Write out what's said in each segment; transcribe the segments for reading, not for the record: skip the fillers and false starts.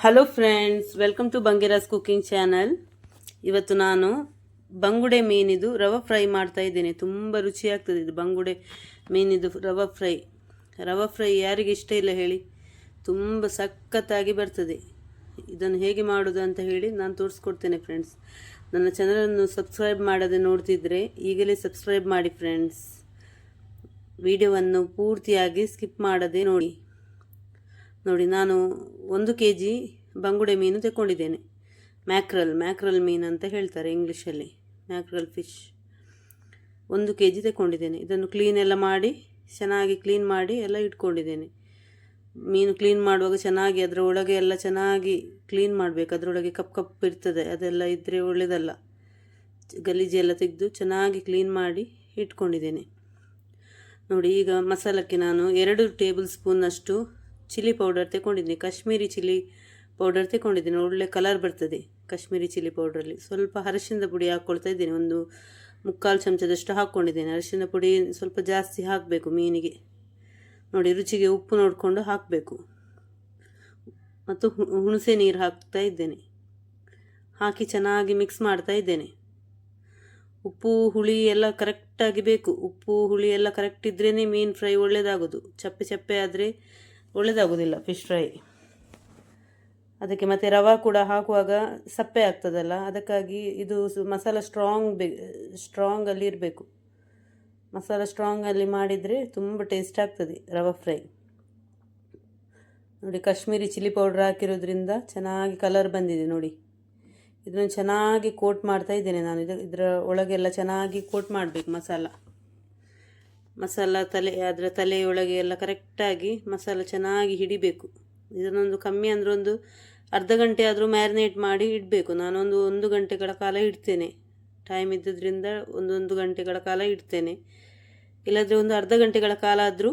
Hello friends, welcome to Bangera's cooking channel. ಇವತ್ತು ನಾನು ಬಂಗುಡೆ ಮೀನಿದು ರವೆ ಫ್ರೈ ಮಾಡ್ತಾ ಇದ್ದೇನೆ. ತುಂಬ ರುಚಿಯಾಗ್ತದೆ ಇದು ಬಂಗುಡೆ ಮೀನಿದು ರವೆ ಫ್ರೈ ಯಾರಿಗೆ ಇಷ್ಟ ಇಲ್ಲ ಹೇಳಿ? ತುಂಬ ಸಖತ್ತಾಗಿ ಬರ್ತದೆ. ಇದನ್ನು ಹೇಗೆ ಮಾಡೋದು ಅಂತ ಹೇಳಿ ನಾನು ತೋರಿಸ್ಕೊಡ್ತೇನೆ ಫ್ರೆಂಡ್ಸ್. ನನ್ನ ಚಾನಲನ್ನು ಸಬ್ಸ್ಕ್ರೈಬ್ ಮಾಡದೆ ನೋಡ್ತಿದ್ರೆ ಈಗಲೇ ಸಬ್ಸ್ಕ್ರೈಬ್ ಮಾಡಿ ಫ್ರೆಂಡ್ಸ್. ವಿಡಿಯೋವನ್ನು ಪೂರ್ತಿಯಾಗಿ ಸ್ಕಿಪ್ ಮಾಡದೆ ನೋಡಿ. ನಾನು 1 kg ಬಂಗುಡೆ ಮೀನು ತಗೊಂಡಿದ್ದೇನೆ. ಮ್ಯಾಕ್ರಲ್ ಮೀನು ಅಂತ ಹೇಳ್ತಾರೆ ಇಂಗ್ಲೀಷಲ್ಲಿ, ಮ್ಯಾಕ್ರಲ್ ಫಿಶ್. 1 kg ತಗೊಂಡಿದ್ದೇನೆ. ಇದನ್ನು ಚೆನ್ನಾಗಿ ಕ್ಲೀನ್ ಮಾಡಿ ಎಲ್ಲ ಇಟ್ಕೊಂಡಿದ್ದೇನೆ. ಮೀನು ಕ್ಲೀನ್ ಮಾಡುವಾಗ ಚೆನ್ನಾಗಿ ಅದರ ಒಳಗೆ ಎಲ್ಲ ಚೆನ್ನಾಗಿ ಕ್ಲೀನ್ ಮಾಡಬೇಕು. ಅದರೊಳಗೆ ಕಪ್ಪು ಇರ್ತದೆ, ಅದೆಲ್ಲ ಇದ್ದರೆ ಒಳ್ಳೆಯದಲ್ಲ. ಗಲೀಜೆಲ್ಲ ತೆಗೆದು ಚೆನ್ನಾಗಿ ಕ್ಲೀನ್ ಮಾಡಿ ಇಟ್ಕೊಂಡಿದ್ದೇನೆ. ನೋಡಿ, ಈಗ ಮಸಾಲಕ್ಕೆ ನಾನು 2 ಟೇಬಲ್ ಸ್ಪೂನ್ನಷ್ಟು ಚಿಲ್ಲಿ ಪೌಡರ್ ತಗೊಂಡಿದ್ದೀನಿ. ಕಾಶ್ಮೀರಿ ಚಿಲ್ಲಿ ಪೌಡರ್ ತಗೊಂಡಿದ್ದೀನಿ. ಒಳ್ಳೆ ಕಲರ್ ಬರ್ತದೆ ಕಾಶ್ಮೀರಿ ಚಿಲ್ಲಿ ಪೌಡ್ರಲ್ಲಿ. ಸ್ವಲ್ಪ ಅರಿಶಿಣದ ಪುಡಿ ಹಾಕ್ಕೊಳ್ತಾ ಇದ್ದೀನಿ. 1/4 ಚಮಚದಷ್ಟು ಹಾಕ್ಕೊಂಡಿದ್ದೇನೆ. ಅರಿಶಿಣದ ಪುಡಿ ಸ್ವಲ್ಪ ಜಾಸ್ತಿ ಹಾಕಬೇಕು ಮೀನಿಗೆ. ನೋಡಿ, ರುಚಿಗೆ ಉಪ್ಪು ನೋಡಿಕೊಂಡು ಹಾಕಬೇಕು. ಮತ್ತು ಹುಣಸೆ ನೀರು ಹಾಕ್ತಾ ಇದ್ದೇನೆ. ಹಾಕಿ ಚೆನ್ನಾಗಿ ಮಿಕ್ಸ್ ಮಾಡ್ತಾ ಇದ್ದೇನೆ. ಉಪ್ಪು ಹುಳಿ ಎಲ್ಲ ಕರೆಕ್ಟಾಗಿ ಬೇಕು. ಉಪ್ಪು ಹುಳಿ ಎಲ್ಲ ಕರೆಕ್ಟ್ ಇದ್ರೇ ಮೀನು ಫ್ರೈ ಒಳ್ಳೆಯದಾಗೋದು. ಚಪ್ಪೆ ಆದರೆ ಒಳ್ಳೆಯದಾಗೋದಿಲ್ಲ ಫಿಶ್ ಫ್ರೈ. ಅದಕ್ಕೆ ಮತ್ತು ರವೆ ಕೂಡ ಹಾಕುವಾಗ ಸಪ್ಪೆ ಆಗ್ತದಲ್ಲ, ಅದಕ್ಕಾಗಿ ಇದು ಮಸಾಲ ಸ್ಟ್ರಾಂಗಲ್ಲಿ ಇರಬೇಕು. ಮಸಾಲ ಸ್ಟ್ರಾಂಗಲ್ಲಿ ಮಾಡಿದರೆ ತುಂಬ ಟೇಸ್ಟ್ ಆಗ್ತದೆ ರವೆ ಫ್ರೈ. ನೋಡಿ, ಕಾಶ್ಮೀರಿ ಚಿಲ್ಲಿ ಪೌಡ್ರ್ ಹಾಕಿರೋದ್ರಿಂದ ಚೆನ್ನಾಗಿ ಕಲರ್ ಬಂದಿದೆ. ನೋಡಿ, ಇದನ್ನು ಚೆನ್ನಾಗಿ ಕೋಟ್ ಮಾಡ್ತಾ ಇದ್ದೇನೆ ನಾನು. ಇದರ ಒಳಗೆಲ್ಲ ಚೆನ್ನಾಗಿ ಕೋಟ್ ಮಾಡಬೇಕು ಮಸಾಲ ಅದರ ತಲೆಯೊಳಗೆ ಎಲ್ಲ ಕರೆಕ್ಟಾಗಿ ಮಸಾಲ ಚೆನ್ನಾಗಿ ಹಿಡಿಬೇಕು. ಇದನ್ನೊಂದು ಕಮ್ಮಿ ಅಂದರೆ ಒಂದು ಅರ್ಧ ಗಂಟೆ ಆದರೂ ಮ್ಯಾರಿನೇಟ್ ಮಾಡಿ ಇಡಬೇಕು. ನಾನೊಂದು 1 ಗಂಟೆಗಳ ಕಾಲ ಇಡ್ತೇನೆ. ಟೈಮ್ ಇದ್ದದ್ರಿಂದ 1 ಗಂಟೆಗಳ ಕಾಲ ಇಡ್ತೇನೆ. ಇಲ್ಲಾಂದರೆ ಒಂದು ಅರ್ಧ ಗಂಟೆಗಳ ಕಾಲ ಆದರೂ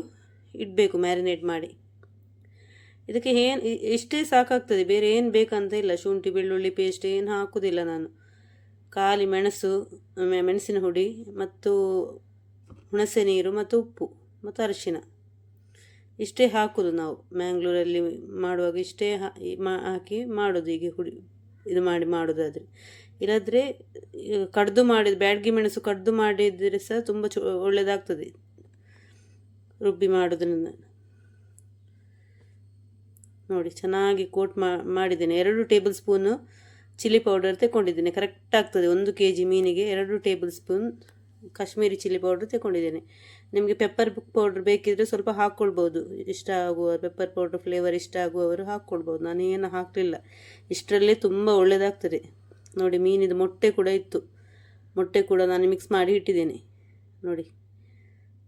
ಇಡಬೇಕು ಮ್ಯಾರಿನೇಟ್ ಮಾಡಿ. ಇದಕ್ಕೆ ಇಷ್ಟೇ ಸಾಕಾಗ್ತದೆ, ಬೇರೆ ಏನು ಬೇಕಂತ ಇಲ್ಲ. ಶುಂಠಿ ಬೆಳ್ಳುಳ್ಳಿ ಪೇಸ್ಟ್ ಏನು ಹಾಕೋದಿಲ್ಲ ನಾನು. ಖಾಲಿ ಮೆಣಸಿನ ಹುಡಿ ಮತ್ತು ಹುಣಸೆ ನೀರು ಮತ್ತು ಉಪ್ಪು ಮತ್ತು ಅರಿಶಿಣ ಇಷ್ಟೇ ಹಾಕೋದು. ನಾವು ಮ್ಯಾಂಗ್ಳೂರಲ್ಲಿ ಮಾಡುವಾಗ ಇಷ್ಟೇ ಹಾಕಿ ಮಾಡೋದು. ಈಗ ಇದು ಮಾಡೋದಾದರೆ, ಇಲ್ಲಾಂದರೆ ಬ್ಯಾಡಗಿ ಮೆಣಸು ಕಡ್ದು ಮಾಡಿದರೆ ಸಹ ತುಂಬ ಒಳ್ಳೆಯದಾಗ್ತದೆ ರುಬ್ಬಿ ಮಾಡೋದ್ರಿಂದ. ನೋಡಿ, ಚೆನ್ನಾಗಿ ಕೋಟ್ ಮಾಡಿದ್ದೇನೆ. 2 ಟೇಬಲ್ ಸ್ಪೂನು ಚಿಲ್ಲಿ ಪೌಡರ್ ತಗೊಂಡಿದ್ದೇನೆ. ಕರೆಕ್ಟ್ ಆಗ್ತದೆ 1 kg ಮೀನಿಗೆ 2 table spoon Kashmiri chilli powder ತಗೊಂಡಿದ್ದೇನೆ. ನಿಮಗೆ ಪೆಪ್ಪರ್ ಪೌಡ್ರ್ ಬೇಕಿದ್ದರೆ ಸ್ವಲ್ಪ ಹಾಕ್ಕೊಳ್ಬೋದು. ಇಷ್ಟ ಆಗುವ ಪೆಪ್ಪರ್ ಪೌಡ್ರ್ ಫ್ಲೇವರ್ ಇಷ್ಟ ಆಗುವವರು ಹಾಕ್ಕೊಳ್ಬೋದು. ನಾನೇನು ಹಾಕಲಿಲ್ಲ. ಇಷ್ಟರಲ್ಲೇ ತುಂಬ ಒಳ್ಳೆಯದಾಗ್ತದೆ. ನೋಡಿ, ಮೀನಿದು ಮೊಟ್ಟೆ ಕೂಡ ಇತ್ತು. ಮೊಟ್ಟೆ ಕೂಡ ನಾನು ಮಿಕ್ಸ್ ಮಾಡಿ ಇಟ್ಟಿದ್ದೇನೆ. ನೋಡಿ,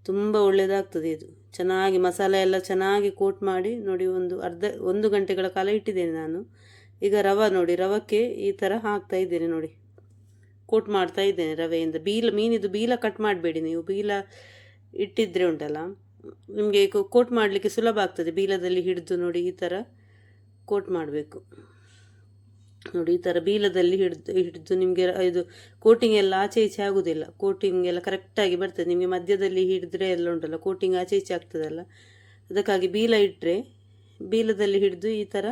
ತುಂಬ ಒಳ್ಳೆಯದಾಗ್ತದೆ ಇದು. ಚೆನ್ನಾಗಿ ಮಸಾಲೆ ಎಲ್ಲ ಚೆನ್ನಾಗಿ ಕೋಟ್ ಮಾಡಿ ನೋಡಿ 1 ಗಂಟೆಗಳ ಕಾಲ ಇಟ್ಟಿದ್ದೇನೆ ನಾನು. ಈಗ ರವಕ್ಕೆ ಈ ಥರ ಹಾಕ್ತಾ ಇದ್ದೇನೆ. ನೋಡಿ, ಕೋಟ್ ಮಾಡ್ತಾ ಇದ್ದೇನೆ ರವೆಯಿಂದ. ಮೀನಿದು ಬೀಲ ಕಟ್ ಮಾಡಬೇಡಿ ನೀವು. ಬೀಲ ಇಟ್ಟಿದ್ರೆ ಉಂಟಲ್ಲ, ನಿಮಗೆ ಕೋಟ್ ಮಾಡಲಿಕ್ಕೆ ಸುಲಭ ಆಗ್ತದೆ. ಬೀಲದಲ್ಲಿ ಹಿಡಿದು ನೋಡಿ ಈ ಥರ ಕೋಟ್ ಮಾಡಬೇಕು. ನೋಡಿ, ಈ ಥರ ಬೀಲದಲ್ಲಿ ಹಿಡಿದು ನಿಮಗೆ ಇದು ಕೋಟಿಂಗ್ ಎಲ್ಲ ಆಚೆ ಈಚೆ ಆಗೋದಿಲ್ಲ. ಕೋಟಿಂಗ್ ಎಲ್ಲ ಕರೆಕ್ಟಾಗಿ ಬರ್ತದೆ. ನಿಮಗೆ ಮಧ್ಯದಲ್ಲಿ ಹಿಡಿದ್ರೆ ಎಲ್ಲ ಉಂಟಲ್ಲ, ಕೋಟಿಂಗ್ ಆಚೆ ಈಚೆ ಆಗ್ತದಲ್ಲ, ಅದಕ್ಕಾಗಿ ಬೀಲದಲ್ಲಿ ಹಿಡಿದು ಈ ಥರ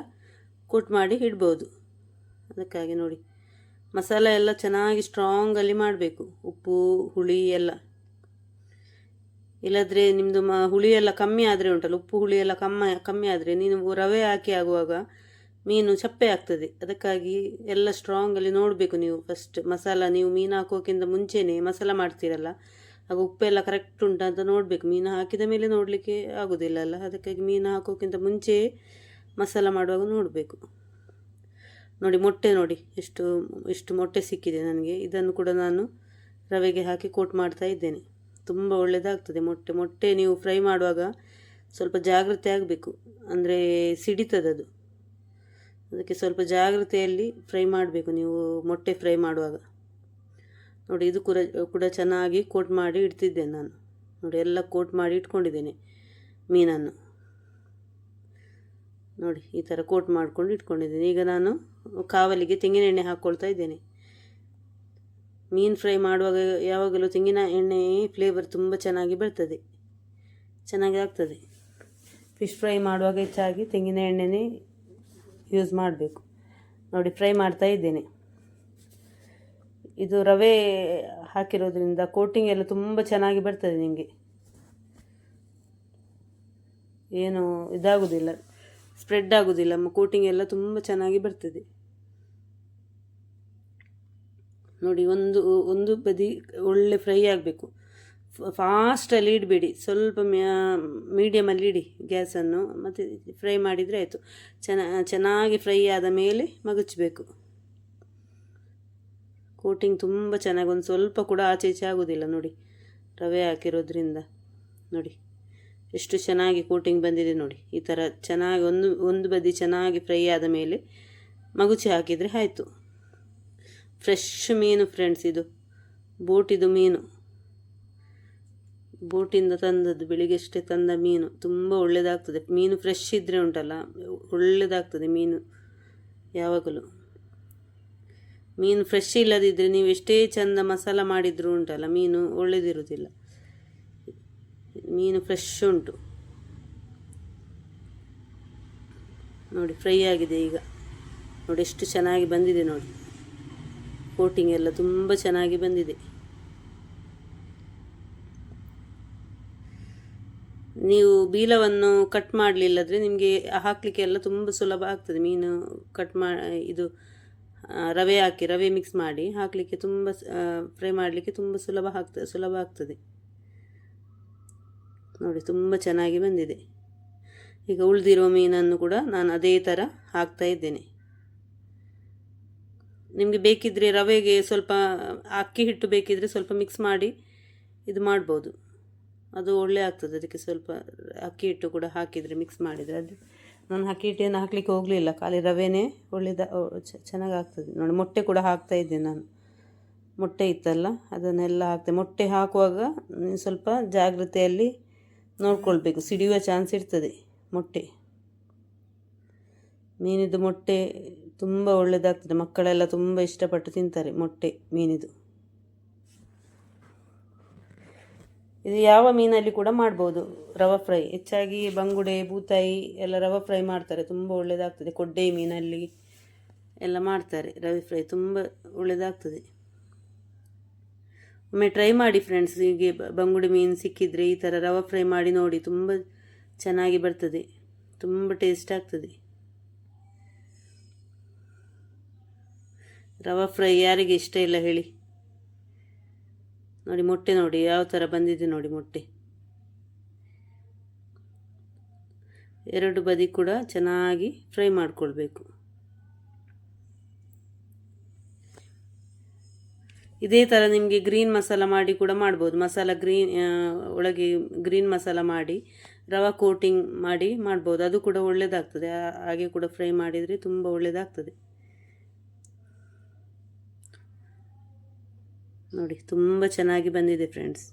ಕೋಟ್ ಮಾಡಿ ಇಡ್ಬೋದು. ಅದಕ್ಕಾಗಿ ನೋಡಿ, ಮಸಾಲೆ ಎಲ್ಲ ಚೆನ್ನಾಗಿ ಸ್ಟ್ರಾಂಗಲ್ಲಿ ಮಾಡಬೇಕು. ಉಪ್ಪು ಹುಳಿ ಎಲ್ಲ. ಇಲ್ಲದ್ರೆ ನಿಮ್ಮದು ಹುಳಿ ಎಲ್ಲ ಕಮ್ಮಿ ಆದರೆ ಉಂಟಲ್ಲ, ಉಪ್ಪು ಹುಳಿ ಎಲ್ಲ ಕಮ್ಮಿ ಆದರೆ ನೀವು ರವೆ ಹಾಕಿ ಆಗುವಾಗ ಮೀನು ಚಪ್ಪೆ ಆಗ್ತದೆ. ಅದಕ್ಕಾಗಿ ಎಲ್ಲ ಸ್ಟ್ರಾಂಗಲ್ಲಿ ನೋಡಬೇಕು ನೀವು. ಫಸ್ಟ್ ನೀವು ಮೀನು ಹಾಕೋಕ್ಕಿಂತ ಮುಂಚೆನೇ ಮಸಾಲ ಮಾಡ್ತೀರಲ್ಲ, ಆಗ ಉಪ್ಪೆಲ್ಲ ಕರೆಕ್ಟ್ ಉಂಟು ಅಂತ ನೋಡಬೇಕು. ಮೀನು ಹಾಕಿದ ಮೇಲೆ ನೋಡಲಿಕ್ಕೆ ಆಗೋದಿಲ್ಲ ಅಲ್ಲ, ಅದಕ್ಕಾಗಿ ಮೀನು ಹಾಕೋಕ್ಕಿಂತ ಮುಂಚೆ ಮಸಾಲ ಮಾಡುವಾಗ ನೋಡಬೇಕು. ನೋಡಿ, ಮೊಟ್ಟೆ ನೋಡಿ ಎಷ್ಟು ಮೊಟ್ಟೆ ಸಿಕ್ಕಿದೆ ನನಗೆ. ಇದನ್ನು ಕೂಡ ನಾನು ರವೆಗೆ ಹಾಕಿ ಕೋಟ್ ಮಾಡ್ತಾ ಇದ್ದೇನೆ. ತುಂಬ ಒಳ್ಳೆಯದಾಗ್ತದೆ ಮೊಟ್ಟೆ ನೀವು ಫ್ರೈ ಮಾಡುವಾಗ ಸ್ವಲ್ಪ ಜಾಗ್ರತೆ ಆಗಬೇಕು, ಅಂದರೆ ಸಿಡಿತದದು. ಅದಕ್ಕೆ ಸ್ವಲ್ಪ ಜಾಗ್ರತೆಯಲ್ಲಿ ಫ್ರೈ ಮಾಡಬೇಕು ನೀವು ಮೊಟ್ಟೆ ಫ್ರೈ ಮಾಡುವಾಗ. ನೋಡಿ, ಇದು ಕೂಡ ಚೆನ್ನಾಗಿ ಕೋಟ್ ಮಾಡಿ ಇಡ್ತಿದ್ದೇನೆ ನಾನು. ನೋಡಿ, ಎಲ್ಲ ಕೋಟ್ ಮಾಡಿ ಇಟ್ಕೊಂಡಿದ್ದೇನೆ ಮೀನನ್ನು. ನೋಡಿ, ಈ ಥರ ಕೋಟ್ ಮಾಡ್ಕೊಂಡು ಇಟ್ಕೊಂಡಿದ್ದೀನಿ. ಈಗ ನಾನು ಕಾವಲಿಗೆ ತೆಂಗಿನ ಎಣ್ಣೆ ಹಾಕ್ಕೊಳ್ತಾ ಇದ್ದೇನೆ. ಮೀನು ಫ್ರೈ ಮಾಡುವಾಗ ಯಾವಾಗಲೂ ತೆಂಗಿನ ಎಣ್ಣೆ ಫ್ಲೇವರ್ ತುಂಬ ಚೆನ್ನಾಗಿ ಬರ್ತದೆ, ಚೆನ್ನಾಗಿ ಆಗ್ತದೆ. ಫಿಶ್ ಫ್ರೈ ಮಾಡುವಾಗ ಹೆಚ್ಚಾಗಿ ತೆಂಗಿನ ಎಣ್ಣೆನೇ ಯೂಸ್ ಮಾಡಬೇಕು. ನೋಡಿ ಫ್ರೈ ಮಾಡ್ತಾ ಇದ್ದೇನೆ. ಇದು ರವೆ ಹಾಕಿರೋದ್ರಿಂದ ಕೋಟಿಂಗ್ ಎಲ್ಲ ತುಂಬ ಚೆನ್ನಾಗಿ ಬರ್ತದೆ, ನಿಮಗೆ ಏನು ಇದಾಗೋದಿಲ್ಲ, ಸ್ಪ್ರೆಡ್ ಆಗೋದಿಲ್ಲ, ಕೋಟಿಂಗ್ ಎಲ್ಲ ತುಂಬ ಚೆನ್ನಾಗಿ ಬರ್ತದೆ. ನೋಡಿ ಒಂದು ಬದಿ ಒಳ್ಳೆ ಫ್ರೈ ಆಗಬೇಕು. ಫಾಸ್ಟಲ್ಲಿ ಇಡಬೇಡಿ, ಸ್ವಲ್ಪ ಮೀಡಿಯಮಲ್ಲಿ ಇಡಿ ಗ್ಯಾಸನ್ನು, ಮತ್ತು ಫ್ರೈ ಮಾಡಿದರೆ ಆಯಿತು. ಚೆನ್ನಾಗಿ ಫ್ರೈ ಆದ ಮೇಲೆ ಮಗುಚಬೇಕು. ಕೋಟಿಂಗ್ ತುಂಬ ಚೆನ್ನಾಗಿ, ಒಂದು ಸ್ವಲ್ಪ ಕೂಡ ಆಚೆ ಈಚೆ ಆಗೋದಿಲ್ಲ. ನೋಡಿ ರವೆ ಹಾಕಿರೋದ್ರಿಂದ ನೋಡಿ ಎಷ್ಟು ಚೆನ್ನಾಗಿ ಕೋಟಿಂಗ್ ಬಂದಿದೆ. ನೋಡಿ ಈ ಥರ ಚೆನ್ನಾಗಿ ಒಂದು ಬದಿ ಚೆನ್ನಾಗಿ ಫ್ರೈ ಆದ ಮೇಲೆ ಮಗುಚಿ ಹಾಕಿದರೆ ಆಯಿತು. ಫ್ರೆಶ್ ಮೀನು ಫ್ರೆಂಡ್ಸ್, ಇದು ಬೋಟಿದು ಮೀನು, ಬೋಟಿಂದ ತಂದದ್ದು, ಬೆಳಿಗ್ಗೆಷ್ಟೇ ತಂದ ಮೀನು. ತುಂಬ ಒಳ್ಳೆಯದಾಗ್ತದೆ ಮೀನು ಫ್ರೆಶ್ ಇದ್ದರೆ ಉಂಟಲ್ಲ, ಒಳ್ಳೆಯದಾಗ್ತದೆ ಮೀನು ಯಾವಾಗಲೂ. ಮೀನು ಫ್ರೆಶ್ ಇಲ್ಲದಿದ್ದರೆ ನೀವು ಎಷ್ಟೇ ಚಂದ ಮಸಾಲ ಮಾಡಿದರೂ ಉಂಟಲ್ಲ, ಮೀನು ಒಳ್ಳೆಯದಿರುವುದಿಲ್ಲ. ಮೀನು ಫ್ರೆಶ್ ಉಂಟು. ನೋಡಿ ಫ್ರೈ ಆಗಿದೆ ಈಗ. ನೋಡಿ ಎಷ್ಟು ಚೆನ್ನಾಗಿ ಬಂದಿದೆ ನೋಡಿ, ಕೋಟಿಂಗ್ ಎಲ್ಲ ತುಂಬ ಚೆನ್ನಾಗಿ ಬಂದಿದೆ. ನೀವು ಬೀಲವನ್ನು ಕಟ್ ಮಾಡಲಿಲ್ಲದ್ರೆ ನಿಮಗೆ ಹಾಕಲಿಕ್ಕೆ ಎಲ್ಲ ತುಂಬ ಸುಲಭ ಆಗ್ತದೆ. ಮೀನು ಕಟ್ ಇದು ರವೆ ಹಾಕಿ, ರವೆ ಮಿಕ್ಸ್ ಮಾಡಿ ಹಾಕಲಿಕ್ಕೆ ತುಂಬ ಫ್ರೈ ಮಾಡಲಿಕ್ಕೆ ತುಂಬ ಸುಲಭ ಆಗ್ತದೆ. ನೋಡಿ ತುಂಬ ಚೆನ್ನಾಗಿ ಬಂದಿದೆ. ಈಗ ಉಳಿದಿರೋ ಮೀನನ್ನು ಕೂಡ ನಾನು ಅದೇ ಥರ ಹಾಕ್ತಾ ಇದ್ದೇನೆ. ನಿಮಗೆ ಬೇಕಿದ್ದರೆ ರವೆಗೆ ಸ್ವಲ್ಪ ಅಕ್ಕಿ ಹಿಟ್ಟು ಬೇಕಿದ್ದರೆ ಸ್ವಲ್ಪ ಮಿಕ್ಸ್ ಮಾಡಿ ಇದು ಮಾಡ್ಬೋದು, ಅದು ಒಳ್ಳೆ ಆಗ್ತದೆ. ಅದಕ್ಕೆ ಸ್ವಲ್ಪ ಅಕ್ಕಿ ಹಿಟ್ಟು ಕೂಡ ಹಾಕಿದರೆ, ಮಿಕ್ಸ್ ಮಾಡಿದರೆ. ಅದು ನಾನು ಅಕ್ಕಿ ಹಿಟ್ಟೇನು ಹಾಕಲಿಕ್ಕೆ ಹೋಗಲಿಲ್ಲ, ಖಾಲಿ ರವೆನೇ ಚೆನ್ನಾಗಿ ಆಗ್ತದೆ. ನೋಡಿ ಮೊಟ್ಟೆ ಕೂಡ ಹಾಕ್ತಾ ಇದ್ದೇನೆ ನಾನು. ಮೊಟ್ಟೆ ಇತ್ತಲ್ಲ ಅದನ್ನೆಲ್ಲ ಹಾಕ್ತೆ. ಮೊಟ್ಟೆ ಹಾಕುವಾಗ ಸ್ವಲ್ಪ ಜಾಗ್ರತೆಯಲ್ಲಿ ನೋಡ್ಕೊಳ್ಬೇಕು, ಸಿಡಿಯುವ ಚಾನ್ಸ್ ಇರ್ತದೆ ಮೊಟ್ಟೆ. ಮೀನಿದು ಮೊಟ್ಟೆ ತುಂಬ ಒಳ್ಳೆಯದಾಗ್ತದೆ, ಮಕ್ಕಳೆಲ್ಲ ತುಂಬ ಇಷ್ಟಪಟ್ಟು ತಿಂತಾರೆ ಮೊಟ್ಟೆ ಮೀನಿದು. ಇದು ಯಾವ ಮೀನಲ್ಲಿ ಕೂಡ ಮಾಡ್ಬೋದು ರವೆ ಫ್ರೈ. ಹೆಚ್ಚಾಗಿ ಬಂಗುಡೆ, ಬೂತಾಯಿ ಎಲ್ಲ ರವೆ ಫ್ರೈ ಮಾಡ್ತಾರೆ, ತುಂಬ ಒಳ್ಳೆಯದಾಗ್ತದೆ. ಕೊಡ್ಡೆ ಮೀನಲ್ಲಿ ಎಲ್ಲ ಮಾಡ್ತಾರೆ ರವೆ ಫ್ರೈ, ತುಂಬ ಒಳ್ಳೆಯದಾಗ್ತದೆ. ಒಮ್ಮೆ ಟ್ರೈ ಮಾಡಿ ಫ್ರೆಂಡ್ಸ್. ಹೀಗೆ ಬಂಗುಡೆ ಮೀನು ಸಿಕ್ಕಿದರೆ ಈ ಥರ ರವೆ ಫ್ರೈ ಮಾಡಿ ನೋಡಿ, ತುಂಬ ಚೆನ್ನಾಗಿ ಬರ್ತದೆ, ತುಂಬ ಟೇಸ್ಟ್ ಆಗ್ತದೆ. ರವೆ ಫ್ರೈ ಯಾರಿಗೆ ಇಷ್ಟ ಇಲ್ಲ ಹೇಳಿ. ನೋಡಿ ಮೊಟ್ಟೆ ನೋಡಿ ಯಾವ ಥರ ಬಂದಿದೆ ನೋಡಿ ಮೊಟ್ಟೆ. ಎರಡು ಬದಿ ಕೂಡ ಚೆನ್ನಾಗಿ ಫ್ರೈ ಮಾಡಿಕೊಳ್ಬೇಕು. ಇದೇ ಥರ ನಿಮಗೆ ಗ್ರೀನ್ ಮಸಾಲ ಮಾಡಿ ಕೂಡ ಮಾಡ್ಬೋದು. ಒಳಗೆ ಗ್ರೀನ್ ಮಸಾಲ ಮಾಡಿ ರವೆ ಕೋಟಿಂಗ್ ಮಾಡಿ ಮಾಡ್ಬೋದು, ಅದು ಕೂಡ ಒಳ್ಳೆಯದಾಗ್ತದೆ. ಹಾಗೆ ಕೂಡ ಫ್ರೈ ಮಾಡಿದರೆ ತುಂಬ ಒಳ್ಳೆಯದಾಗ್ತದೆ. ನೋಡಿ ತುಂಬ ಚೆನ್ನಾಗಿ ಬಂದಿದೆ ಫ್ರೆಂಡ್ಸ್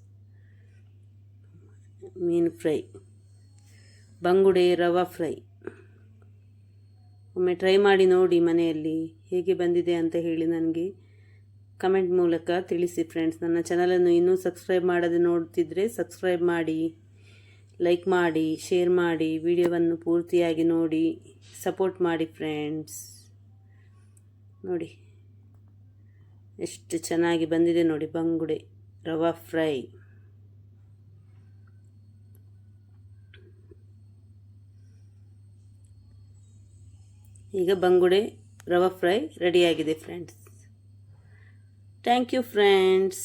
ಮೀನು ಫ್ರೈ, ಬಂಗುಡೆ ರವೆ ಫ್ರೈ. ಒಮ್ಮೆ ಟ್ರೈ ಮಾಡಿ ನೋಡಿ ಮನೆಯಲ್ಲಿ, ಹೇಗೆ ಬಂದಿದೆ ಅಂತ ಹೇಳಿ ನನಗೆ ಕಮೆಂಟ್ ಮೂಲಕ ತಿಳಿಸಿ ಫ್ರೆಂಡ್ಸ್. ನನ್ನ ಚಾನಲನ್ನು ಇನ್ನೂ ಸಬ್ಸ್ಕ್ರೈಬ್ ಮಾಡದೆ ನೋಡ್ತಿದ್ರೆ ಸಬ್ಸ್ಕ್ರೈಬ್ ಮಾಡಿ, ಲೈಕ್ ಮಾಡಿ, ಶೇರ್ ಮಾಡಿ, ವಿಡಿಯೋವನ್ನು ಪೂರ್ತಿಯಾಗಿ ನೋಡಿ ಸಪೋರ್ಟ್ ಮಾಡಿ ಫ್ರೆಂಡ್ಸ್. ನೋಡಿ ಎಷ್ಟು ಚೆನ್ನಾಗಿ ಬಂದಿದೆ ನೋಡಿ ಬಂಗುಡೆ ರವೆ ಫ್ರೈ. ಈಗ ಬಂಗುಡೆ ರವೆ ಫ್ರೈ ರೆಡಿಯಾಗಿದೆ ಫ್ರೆಂಡ್ಸ್. Thank you friends.